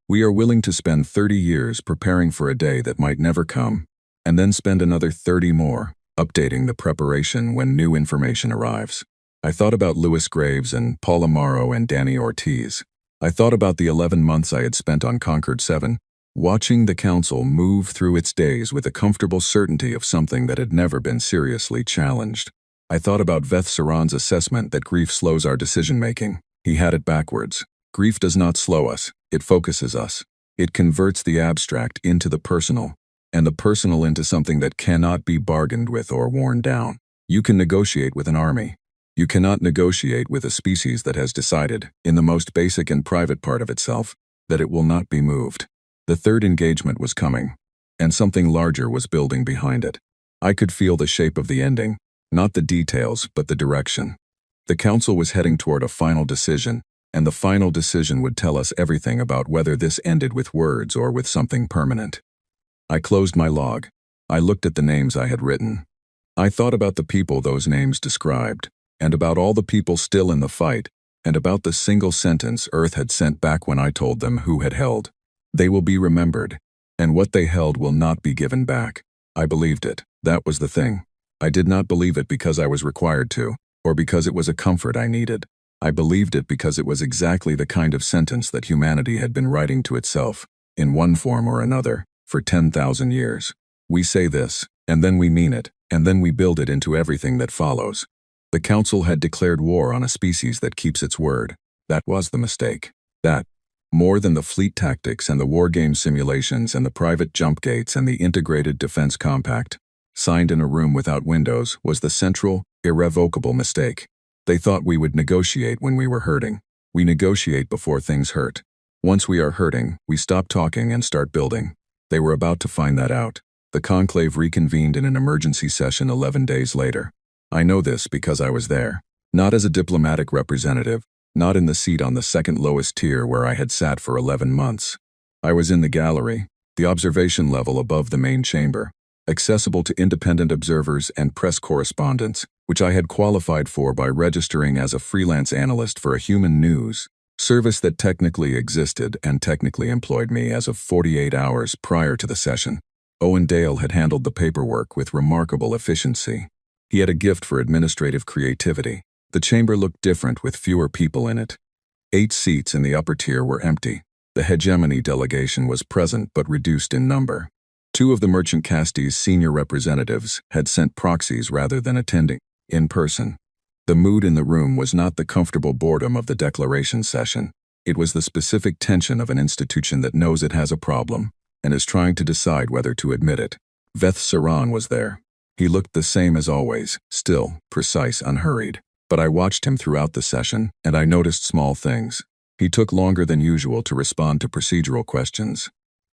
We are willing to spend 30 years preparing for a day that might never come, and then spend another 30 more updating the preparation when new information arrives. I thought about Louis Graves and Paul Amaro and Danny Ortiz. I thought about the 11 months I had spent on Concord 7, watching the Council move through its days with a comfortable certainty of something that had never been seriously challenged. I thought about Veth Saran's assessment that grief slows our decision-making. He had it backwards. Grief does not slow us, it focuses us. It converts the abstract into the personal, and the personal into something that cannot be bargained with or worn down. You can negotiate with an army. You cannot negotiate with a species that has decided, in the most basic and private part of itself, that it will not be moved. The third engagement was coming, and something larger was building behind it. I could feel the shape of the ending, not the details, but the direction. The Council was heading toward a final decision, and the final decision would tell us everything about whether this ended with words or with something permanent. I closed my log. I looked at the names I had written. I thought about the people those names described, and about all the people still in the fight, and about the single sentence Earth had sent back when I told them who had held. They will be remembered, and what they held will not be given back. I believed it. That was the thing. I did not believe it because I was required to, or because it was a comfort I needed. I believed it because it was exactly the kind of sentence that humanity had been writing to itself, in one form or another, for 10,000 years. We say this, and then we mean it, and then we build it into everything that follows. The Council had declared war on a species that keeps its word. That was the mistake. That, more than the fleet tactics and the wargame simulations and the private jump gates and the integrated defense compact, signed in a room without windows, was the central, irrevocable mistake. They thought we would negotiate when we were hurting. We negotiate before things hurt. Once we are hurting, we stop talking and start building. They were about to find that out. The conclave reconvened in an emergency session 11 days later. I know this because I was there. Not as a diplomatic representative, not in the seat on the second lowest tier where I had sat for 11 months. I was in the gallery, the observation level above the main chamber, accessible to independent observers and press correspondents, which I had qualified for by registering as a freelance analyst for a human news service that technically existed and technically employed me as of 48 hours prior to the session. Owen Dale had handled the paperwork with remarkable efficiency. He had a gift for administrative creativity. The chamber looked different with fewer people in it. 8 seats in the upper tier were empty. The hegemony delegation was present but reduced in number. 2 of the Merchant Caste's senior representatives had sent proxies rather than attending in person. The mood in the room was not the comfortable boredom of the declaration session. It was the specific tension of an institution that knows it has a problem and is trying to decide whether to admit it. Veth Saran was there. He looked the same as always, still, precise, unhurried. But I watched him throughout the session, and I noticed small things. He took longer than usual to respond to procedural questions.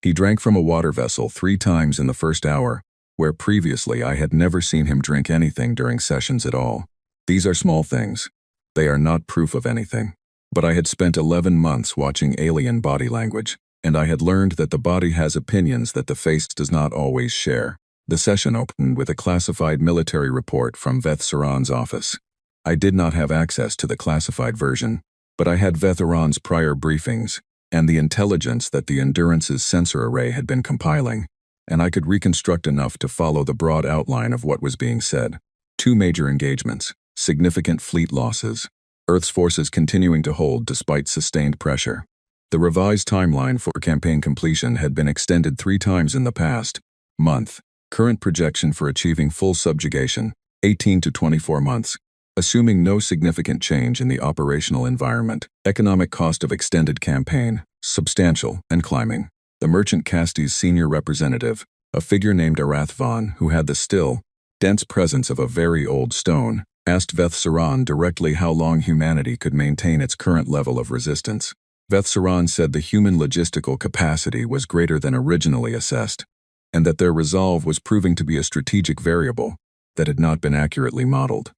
He drank from a water vessel 3 times in the first hour, where previously I had never seen him drink anything during sessions at all. These are small things. They are not proof of anything. But I had spent 11 months watching alien body language, and I had learned that the body has opinions that the face does not always share. The session opened with a classified military report from Veth Saran's office. I did not have access to the classified version, but I had Veth Saran's prior briefings and the intelligence that the Endurance's sensor array had been compiling, and I could reconstruct enough to follow the broad outline of what was being said. 2 major engagements, significant fleet losses, Earth's forces continuing to hold despite sustained pressure. The revised timeline for campaign completion had been extended 3 times in the past month. Current projection for achieving full subjugation, 18 to 24 months. Assuming no significant change in the operational environment, economic cost of extended campaign, substantial and climbing. The Merchant Caste's senior representative, a figure named Arath Vaughn, who had the still, dense presence of a very old stone, asked Veth Saran directly how long humanity could maintain its current level of resistance. Veth Saran said the human logistical capacity was greater than originally assessed. and that their resolve was proving to be a strategic variable that had not been accurately modeled.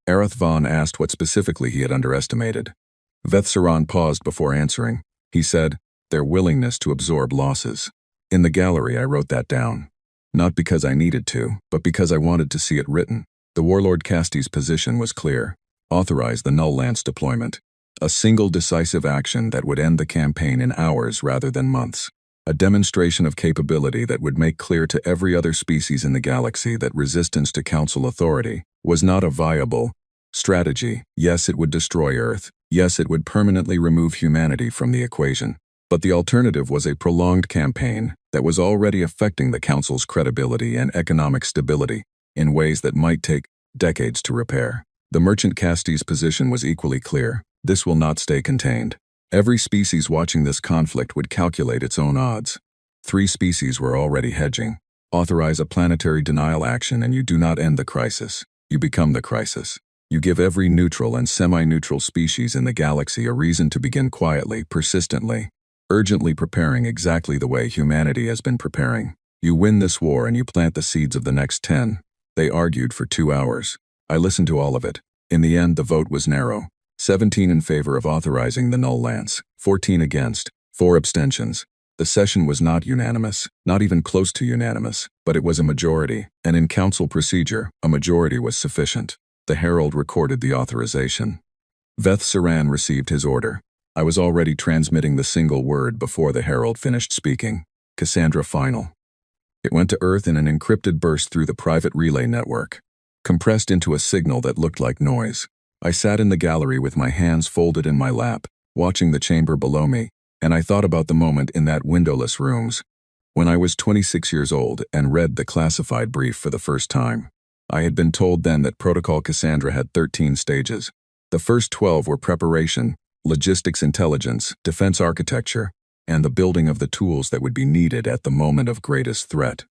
Arath Vaughn asked what specifically he had underestimated. Vethsaran paused before answering. He said, their willingness to absorb losses. In the gallery, I wrote that down. Not because I needed to, but because I wanted to see it written. The Warlord Casty's position was clear. Authorize the Null Lance deployment. A single decisive action that would end the campaign in hours rather than months. A demonstration of capability that would make clear to every other species in the galaxy that resistance to Council authority was not a viable strategy. Yes, it would destroy Earth. Yes, it would permanently remove humanity from the equation. But the alternative was a prolonged campaign that was already affecting the Council's credibility and economic stability in ways that might take decades to repair. The Merchant Casty's position was equally clear. This will not stay contained. Every species watching this conflict would calculate its own odds. 3 species were already hedging. Authorize a planetary denial action and you do not end the crisis. You become the crisis. You give every neutral and semi-neutral species in the galaxy a reason to begin quietly, persistently, urgently preparing exactly the way humanity has been preparing. You win this war and you plant the seeds of the next 10. They argued for 2 hours. I listened to all of it. In the end, the vote was narrow. 17 in favor of authorizing the Null Lance, 14 against, 4 abstentions. The session was not unanimous, not even close to unanimous, but it was a majority, and in Council procedure, a majority was sufficient. The Herald recorded the authorization. Vethsaran received his order. I was already transmitting the single word before the Herald finished speaking. Cassandra final. It went to Earth in an encrypted burst through the private relay network, compressed into a signal that looked like noise. I sat in the gallery with my hands folded in my lap, watching the chamber below me, and I thought about the moment in that windowless rooms, when I was 26 years old and read the classified brief for the first time. I had been told then that Protocol Cassandra had 13 stages. The first 12 were preparation, logistics intelligence, defense architecture, and the building of the tools that would be needed at the moment of greatest threat.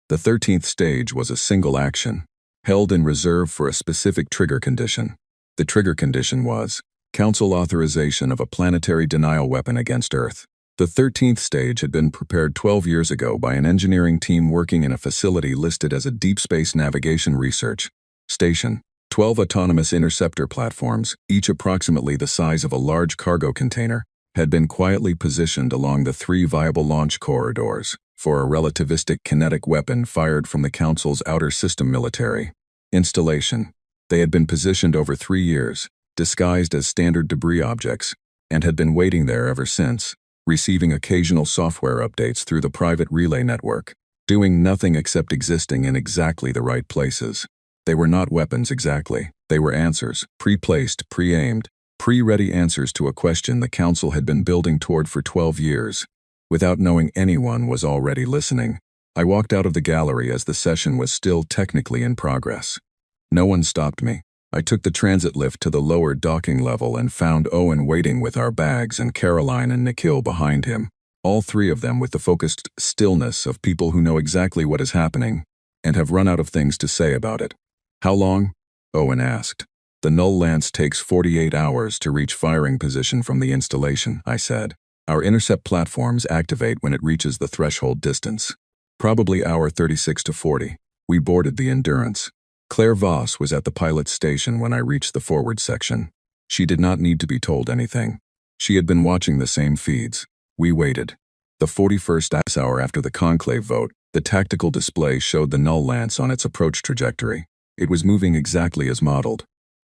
The 13th stage was a single action, held in reserve for a specific trigger condition. The trigger condition was Council authorization of a planetary denial weapon against Earth. The 13th stage had been prepared 12 years ago by an engineering team working in a facility listed as a Deep Space Navigation Research Station. 12 autonomous interceptor platforms, each approximately the size of a large cargo container, had been quietly positioned along the 3 viable launch corridors for a relativistic kinetic weapon fired from the Council's outer system military installation. They had been positioned over 3 years, disguised as standard debris objects, and had been waiting there ever since, receiving occasional software updates through the private relay network, doing nothing except existing in exactly the right places. They were not weapons exactly. They were answers, pre-placed, pre-aimed, pre-ready answers to a question the Council had been building toward for 12 years. Without knowing anyone was already listening, I walked out of the gallery as the session was still technically in progress. No one stopped me. I took the transit lift to the lower docking level and found Owen waiting with our bags and Caroline and Nikhil behind him, all 3 of them with the focused stillness of people who know exactly what is happening and have run out of things to say about it. How long? Owen asked. The Null Lance takes 48 hours to reach firing position from the installation, I said. Our intercept platforms activate when it reaches the threshold distance. Probably hour 36 to 40. We boarded the Endurance. Claire Voss was at the pilot's station when I reached the forward section. She did not need to be told anything. She had been watching the same feeds. We waited. The 41st hour after the conclave vote, the tactical display showed the Null Lance on its approach trajectory. It was moving exactly as modeled.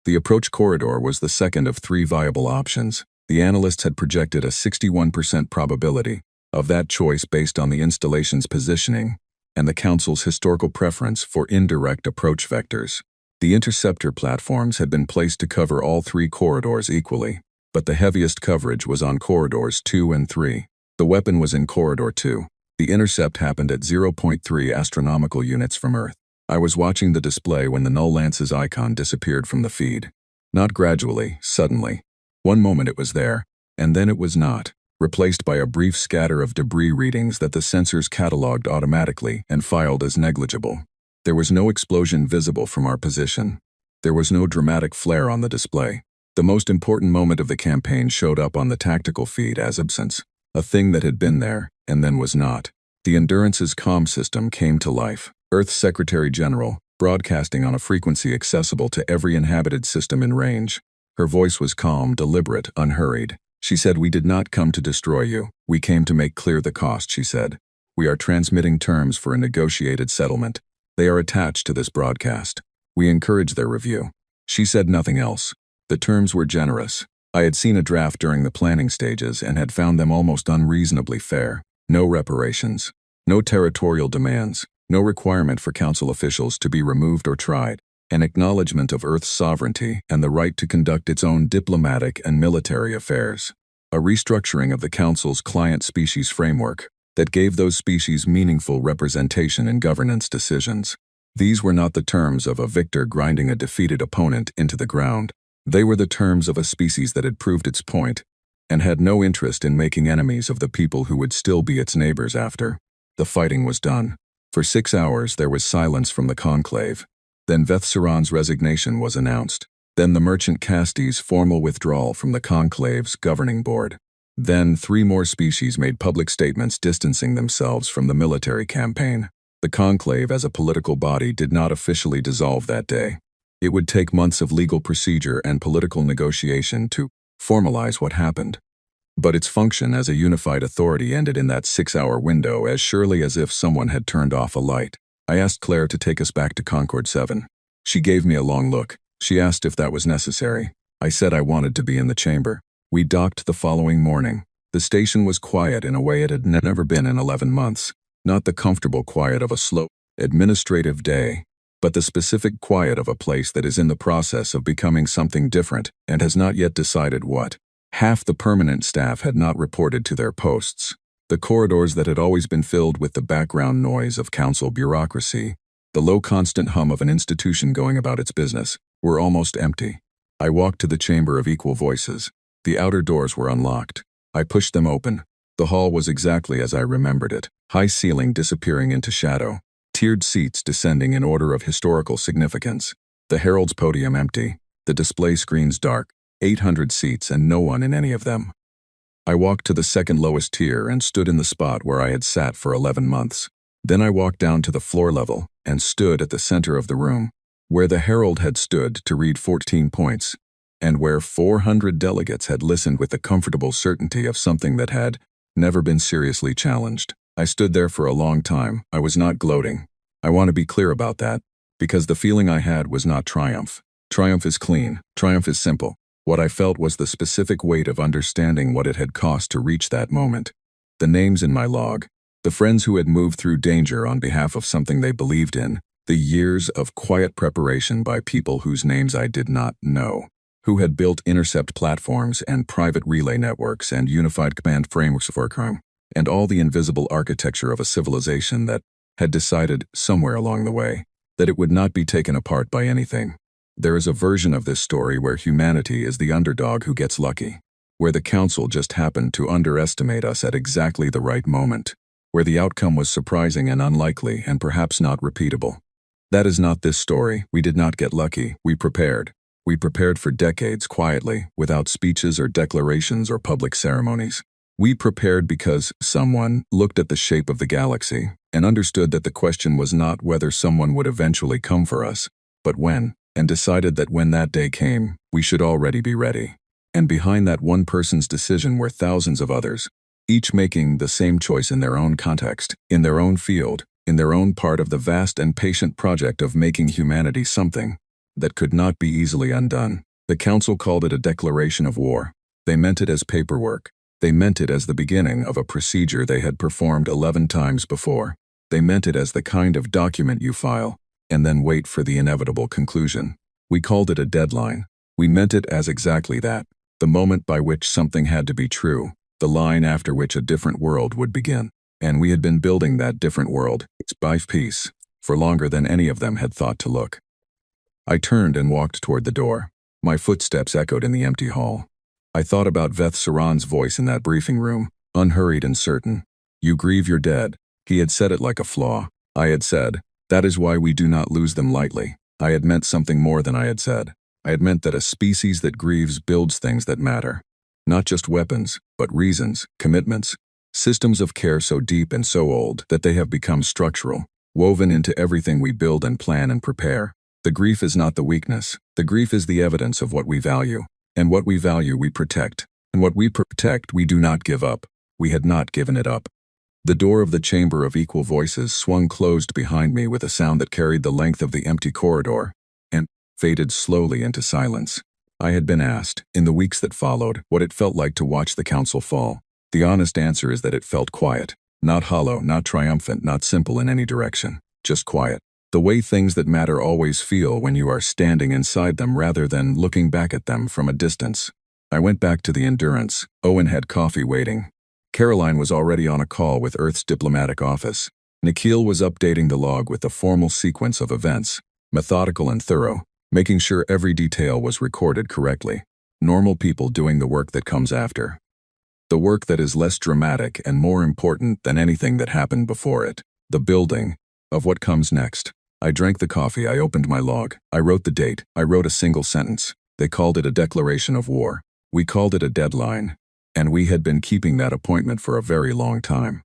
The approach corridor was the second of 3 viable options. The analysts had projected a 61% probability of that choice based on the installation's positioning and the Council's historical preference for indirect approach vectors. The interceptor platforms had been placed to cover all 3 corridors equally, but the heaviest coverage was on corridors 2 and 3. The weapon was in corridor 2. The intercept happened at 0.3 astronomical units from Earth. I was watching the display when the Null Lance's icon disappeared from the feed. Not gradually, suddenly. One moment it was there, and then it was not, replaced by a brief scatter of debris readings that the sensors cataloged automatically and filed as negligible. There was no explosion visible from our position. There was no dramatic flare on the display. The most important moment of the campaign showed up on the tactical feed as absence, a thing that had been there and then was not. The Endurance's comm system came to life. Earth's Secretary General, broadcasting on a frequency accessible to every inhabited system in range. Her voice was calm, deliberate, unhurried. She said, "We did not come to destroy you. We came to make clear the cost," she said. "We are transmitting terms for a negotiated settlement. They are attached to this broadcast. We encourage their review." She said nothing else. The terms were generous. I had seen a draft during the planning stages and had found them almost unreasonably fair. No reparations. No territorial demands. No requirement for council officials to be removed or tried. An acknowledgement of Earth's sovereignty and the right to conduct its own diplomatic and military affairs. A restructuring of the Council's client species framework that gave those species meaningful representation in governance decisions. These were not the terms of a victor grinding a defeated opponent into the ground. They were the terms of a species that had proved its point and had no interest in making enemies of the people who would still be its neighbors after. The fighting was done. For 6 hours there was silence from the conclave. Then Veth'Saran's resignation was announced. Then the merchant Casti's formal withdrawal from the conclave's governing board. Then 3 more species made public statements distancing themselves from the military campaign. The conclave as a political body did not officially dissolve that day. It would take months of legal procedure and political negotiation to formalize what happened. But its function as a unified authority ended in that 6-hour window as surely as if someone had turned off a light. I asked Claire to take us back to Concord 7. She gave me a long look. She asked if that was necessary. I said I wanted to be in the chamber. We docked the following morning. The station was quiet in a way it had never been in 11 months. Not the comfortable quiet of a slow, administrative day, but the specific quiet of a place that is in the process of becoming something different and has not yet decided what. Half the permanent staff had not reported to their posts. The corridors that had always been filled with the background noise of council bureaucracy, the low constant hum of an institution going about its business, were almost empty. I walked to the chamber of equal voices. The outer doors were unlocked. I pushed them open. The hall was exactly as I remembered it. High ceiling disappearing into shadow. Tiered seats descending in order of historical significance. The herald's podium empty. The display screens dark. 800 seats and no one in any of them. I walked to the second lowest tier and stood in the spot where I had sat for 11 months. Then I walked down to the floor level and stood at the center of the room, where the herald had stood to read 14 points, and where 400 delegates had listened with the comfortable certainty of something that had never been seriously challenged. I stood there for a long time. I was not gloating. I want to be clear about that, because the feeling I had was not triumph. Triumph is clean. Triumph is simple. What I felt was the specific weight of understanding what it had cost to reach that moment. The names in my log, the friends who had moved through danger on behalf of something they believed in, the years of quiet preparation by people whose names I did not know, who had built intercept platforms and private relay networks and unified command frameworks for crime, and all the invisible architecture of a civilization that had decided somewhere along the way that it would not be taken apart by anything. There is a version of this story where humanity is the underdog who gets lucky, where the council just happened to underestimate us at exactly the right moment, where the outcome was surprising and unlikely and perhaps not repeatable. That is not this story. We did not get lucky. We prepared. We prepared for decades quietly, without speeches or declarations or public ceremonies. We prepared because someone looked at the shape of the galaxy and understood that the question was not whether someone would eventually come for us, but when, and decided that when that day came, we should already be ready. And behind that one person's decision were thousands of others, each making the same choice in their own context, in their own field, in their own part of the vast and patient project of making humanity something that could not be easily undone. The council called it a declaration of war. They meant it as paperwork. They meant it as the beginning of a procedure they had performed 11 times before. They meant it as the kind of document you file and then wait for the inevitable conclusion. We called it a deadline. We meant it as exactly that, the moment by which something had to be true, the line after which a different world would begin. And we had been building that different world, piece by piece, for longer than any of them had thought to look. I turned and walked toward the door. My footsteps echoed in the empty hall. I thought about Veth'Saran's voice in that briefing room, unhurried and certain. "You grieve your dead." He had said it like a flaw. I had said, "That is why we do not lose them lightly." I had meant something more than I had said. I had meant that a species that grieves builds things that matter. Not just weapons, but reasons, commitments, Systems of care so deep and so old that they have become structural, woven into everything we build and plan and prepare. The grief is not the weakness. The grief is the evidence of what we value. And what we value we protect. And what we protect we do not give up. We had not given it up. The door of the chamber of equal voices swung closed behind me with a sound that carried the length of the empty corridor and faded slowly into silence. I had been asked, in the weeks that followed, what it felt like to watch the council fall. The honest answer is that it felt quiet. Not hollow, not triumphant, not simple in any direction. Just quiet. The way things that matter always feel when you are standing inside them rather than looking back at them from a distance. I went back to the Endurance. Owen had coffee waiting. Caroline was already on a call with Earth's diplomatic office. Nikhil was updating the log with the formal sequence of events, methodical and thorough, making sure every detail was recorded correctly. Normal people doing the work that comes after. The work that is less dramatic and more important than anything that happened before it. The building of what comes next. I drank the coffee, I opened my log, I wrote the date, I wrote a single sentence. They called it a declaration of war. We called it a deadline. And we had been keeping that appointment for a very long time.